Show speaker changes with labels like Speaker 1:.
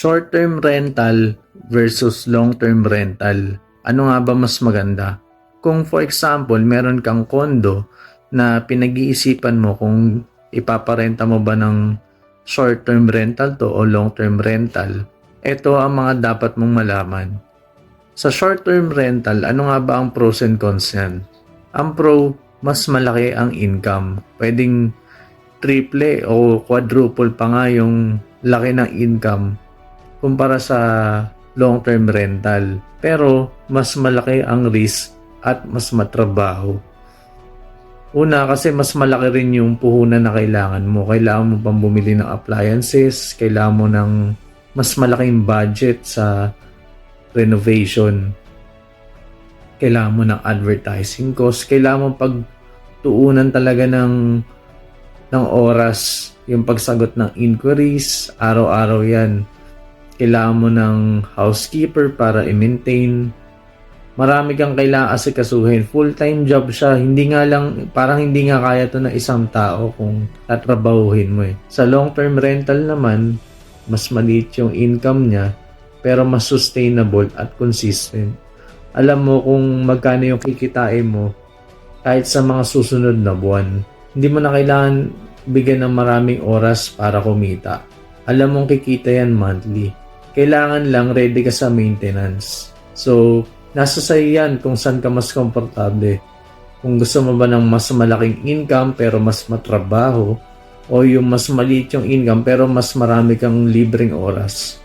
Speaker 1: Short-term rental versus long-term rental. Ano nga ba mas maganda? Kung for example, meron kang condo na pinag-iisipan mo kung ipaparenta mo ba ng short-term rental to o long-term rental, ito ang mga dapat mong malaman. Sa short-term rental, ano nga ba ang pros and cons yan? Ang pro, mas malaki ang income. Pwedeng triple o quadruple pa nga yung laki ng income kumpara sa long-term rental. Pero mas malaki ang risk at mas matrabaho. Una, kasi mas malaki rin yung puhunan na kailangan mo. Kailangan mo pang bumili ng appliances, kailangan mo ng mas malaking budget sa renovation. Kailangan mo ng advertising cost, kailangan mo pagtuunan talaga ng oras, yung pagsagot ng inquiries, araw-araw yan. Kailangan mo ng housekeeper para i-maintain. Marami kang kailangan asikasuhin. Full-time job siya. Parang hindi nga kaya to ng isang tao kung tatrabahuhin mo eh. Sa long-term rental naman, mas maliit yung income niya, pero mas sustainable at consistent. Alam mo kung magkano yung kikitain mo kahit sa mga susunod na buwan. Hindi mo na kailangan bigyan ng maraming oras para kumita. Alam mong kikita yan monthly. Kailangan lang ready ka sa maintenance. So, nasa sa'yo yan kung saan ka mas komportable. Kung gusto mo ba ng mas malaking income pero mas matrabaho, o yung mas maliit yung income pero mas marami kang libreng oras.